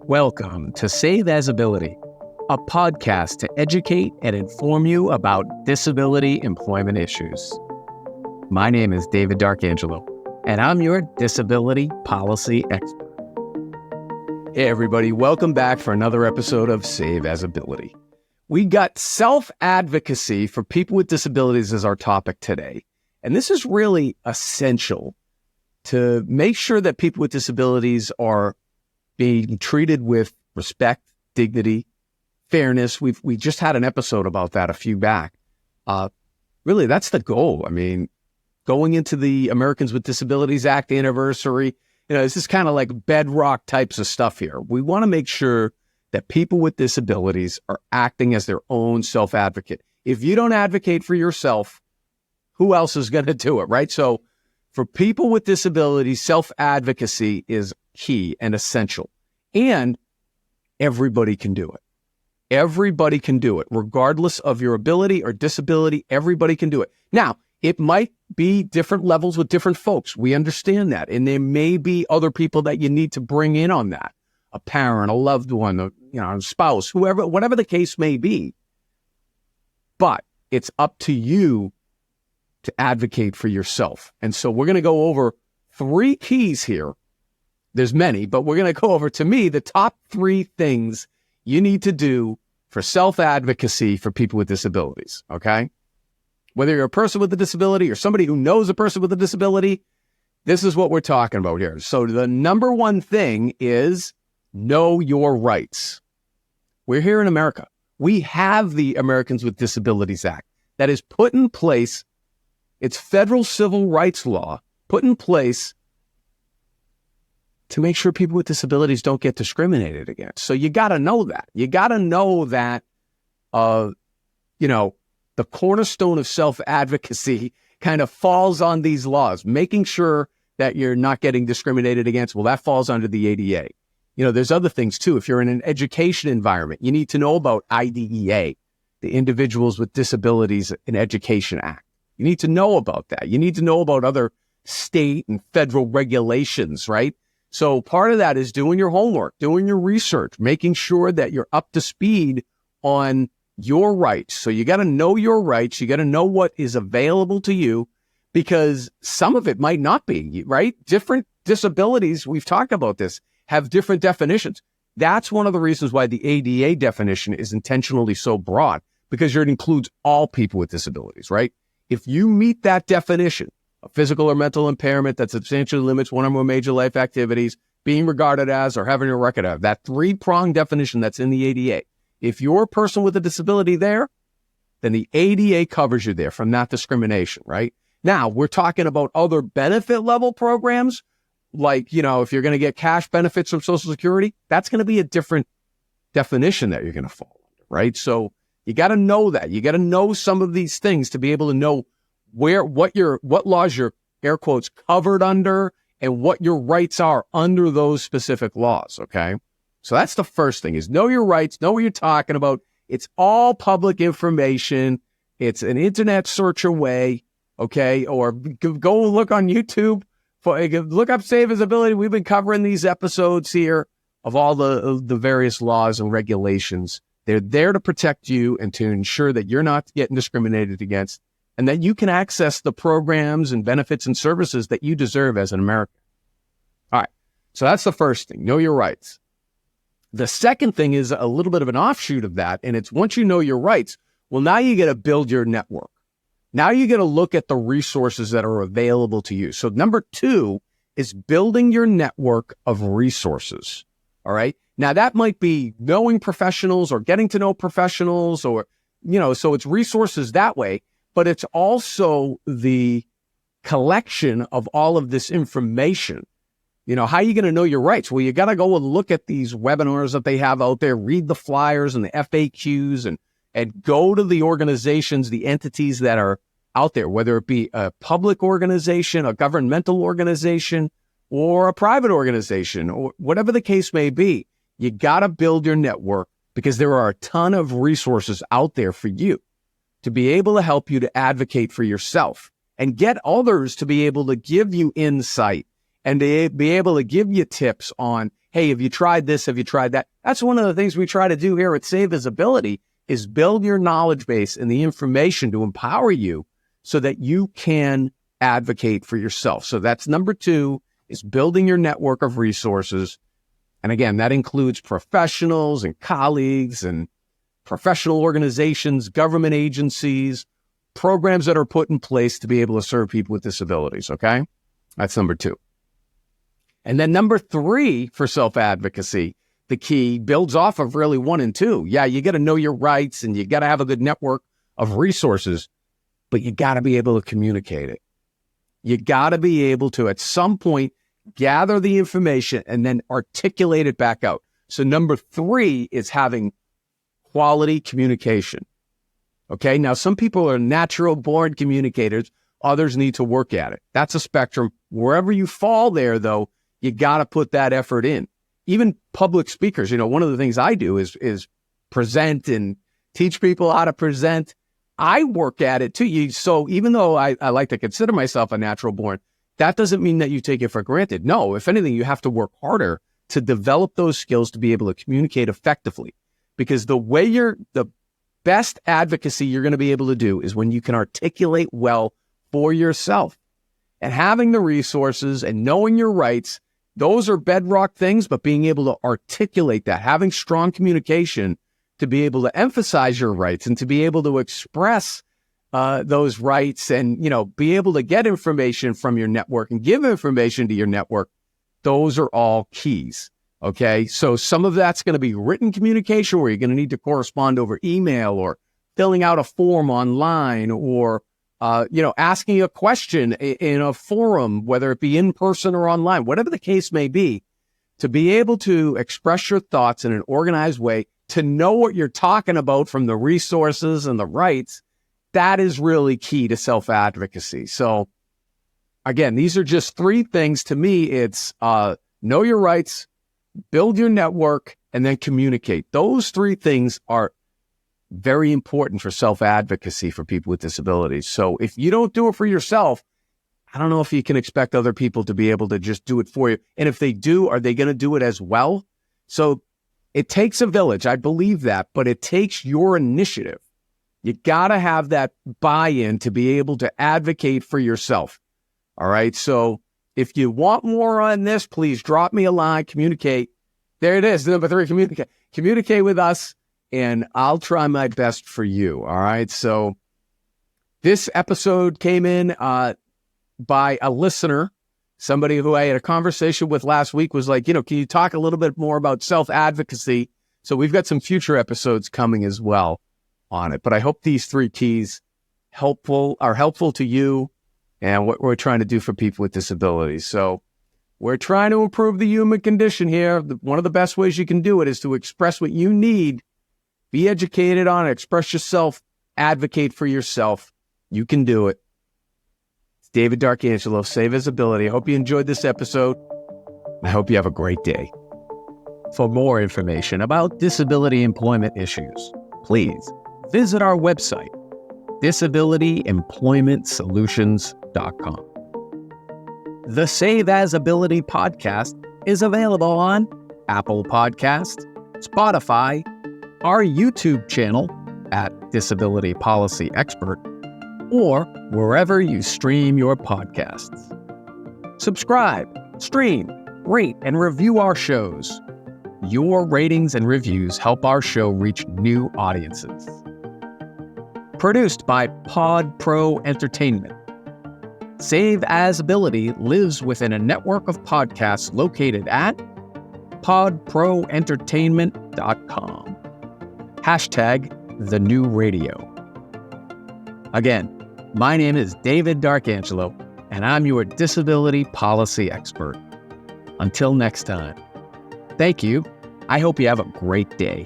Welcome to Self-advocacy, a podcast to educate and inform you about disability employment issues. My name is David D'Arcangelo, and I'm your disability policy expert. Hey everybody, welcome back for another episode of Self-advocacy. We got self-advocacy for people with disabilities as our topic today, and this is really essential to make sure that people with disabilities are being treated with respect, dignity, fairness. We just had an episode about that a few back. Really, that's the goal. I mean, going into the Americans with Disabilities Act anniversary, this is kind of like bedrock types of stuff here. We want to make sure that people with disabilities are acting as their own self-advocate. If you don't advocate for yourself, who else is going to do it, right? So for people with disabilities, self-advocacy is key and essential. And everybody can do it. Everybody can do it. Regardless of your ability or disability, everybody can do it. Now, it might be different levels with different folks. We understand that. And there may be other people that you need to bring in on that. A parent, a loved one, a spouse, whoever, whatever the case may be. But it's up to you to advocate for yourself. And so we're going to go over 3 keys here. There's many, but we're going to go over, to me, the top 3 things you need to do for self-advocacy for people with disabilities, okay? Whether you're a person with a disability or somebody who knows a person with a disability, this is what we're talking about here. So the number 1 thing is know your rights. We're here in America. We have the Americans with Disabilities Act that is put in place. It's federal civil rights law put in place to make sure people with disabilities don't get discriminated against. So you got to know that. You got to know that, the cornerstone of self-advocacy kind of falls on these laws, making sure that you're not getting discriminated against. Well, that falls under the ADA. There's other things too. If you're in an education environment, you need to know about IDEA, the Individuals with Disabilities in Education Act. You need to know about that. You need to know about other state and federal regulations, right? So part of that is doing your homework, doing your research, making sure that you're up to speed on your rights. So you got to know your rights. You got to know what is available to you, because some of it might not be, right? Different disabilities, we've talked about this, have different definitions. That's one of the reasons why the ADA definition is intentionally so broad, because it includes all people with disabilities, right? If you meet that definition, a physical or mental impairment that substantially limits one or more major life activities, being regarded as or having a record of, that 3-pronged definition that's in the ADA. If you're a person with a disability there, then the ADA covers you there from that discrimination, right? Now, we're talking about other benefit level programs, like, if you're going to get cash benefits from Social Security, that's going to be a different definition that you're going to fall under, right? So you got to know that. You got to know some of these things to be able to know what laws you're, air quotes, covered under, and what your rights are under those specific laws, okay? So that's the first thing, is know your rights, know what you're talking about. It's all public information. It's an internet search away, okay? Or go look on YouTube, look up Self-advocacy. We've been covering these episodes here of all the various laws and regulations. They're there to protect you and to ensure that you're not getting discriminated against, and that you can access the programs and benefits and services that you deserve as an American. All right. So that's the first thing. Know your rights. The second thing is a little bit of an offshoot of that. And it's, once you know your rights, well, now you got to build your network. Now you got to look at the resources that are available to you. So number 2 is building your network of resources. All right. Now that might be knowing professionals or getting to know professionals, or, so it's resources that way. But it's also the collection of all of this information. How are you going to know your rights? Well, you got to go and look at these webinars that they have out there, read the flyers and the FAQs, and go to the organizations, the entities that are out there, whether it be a public organization, a governmental organization, or a private organization, or whatever the case may be. You got to build your network, because there are a ton of resources out there for you to be able to help you to advocate for yourself, and get others to be able to give you insight and to be able to give you tips on, hey, have you tried this? Have you tried that? That's one of the things we try to do here at Save Visibility is build your knowledge base and the information to empower you so that you can advocate for yourself. So that's number 2 is building your network of resources. And again, that includes professionals and colleagues and professional organizations, government agencies, programs that are put in place to be able to serve people with disabilities, okay? That's number 2. And then number 3 for self-advocacy, the key builds off of really 1 and 2. Yeah, you got to know your rights and you got to have a good network of resources, but you got to be able to communicate it. You got to be able to, at some point, gather the information and then articulate it back out. So number 3 is having quality communication. Okay, now some people are natural born communicators. Others need to work at it. That's a spectrum. Wherever you fall there, though, you got to put that effort in. Even public speakers, one of the things I do is present and teach people how to present. I work at it too. So even though I like to consider myself a natural born, that doesn't mean that you take it for granted. No, if anything, you have to work harder to develop those skills to be able to communicate effectively. Because the best advocacy you're going to be able to do is when you can articulate well for yourself. And having the resources and knowing your rights, those are bedrock things, but being able to articulate that, having strong communication to be able to emphasize your rights and to be able to express those rights and, be able to get information from your network and give information to your network, those are all keys. Okay, so some of that's going to be written communication where you're going to need to correspond over email or filling out a form online or, asking a question in a forum, whether it be in person or online, whatever the case may be, to be able to express your thoughts in an organized way, to know what you're talking about from the resources and the rights, that is really key to self-advocacy. So again, these are just 3 things. To me, it's know your rights, build your network, and then communicate. Those 3 things are very important for self-advocacy for people with disabilities. So if you don't do it for yourself, I don't know if you can expect other people to be able to just do it for you. And if they do, are they going to do it as well? So it takes a village. I believe that, but it takes your initiative. You got to have that buy-in to be able to advocate for yourself. All right. So if you want more on this, please drop me a line, communicate. There it is. Number 3, communicate. Communicate with us, and I'll try my best for you. All right. So this episode came in by a listener, somebody who I had a conversation with last week was like, can you talk a little bit more about self-advocacy? So we've got some future episodes coming as well on it. But I hope these 3 keys are helpful to you and what we're trying to do for people with disabilities. So we're trying to improve the human condition here. One of the best ways you can do it is to express what you need, be educated on it, express yourself, advocate for yourself. You can do it. It's David D'Arcangelo, Save Visibility. I hope you enjoyed this episode. I hope you have a great day. For more information about disability employment issues, please visit our website, disabilityemploymentsolutions.com. The Save As Ability podcast is available on Apple Podcasts, Spotify, our YouTube channel at Disability Policy Expert, or wherever you stream your podcasts. Subscribe, stream, rate, and review our shows. Your ratings and reviews help our show reach new audiences. Produced by Pod Pro Entertainment. Save As Ability lives within a network of podcasts located at podproentertainment.com. #TheNewRadio. Again, my name is David D'Arcangelo, and I'm your disability policy expert. Until next time, thank you. I hope you have a great day.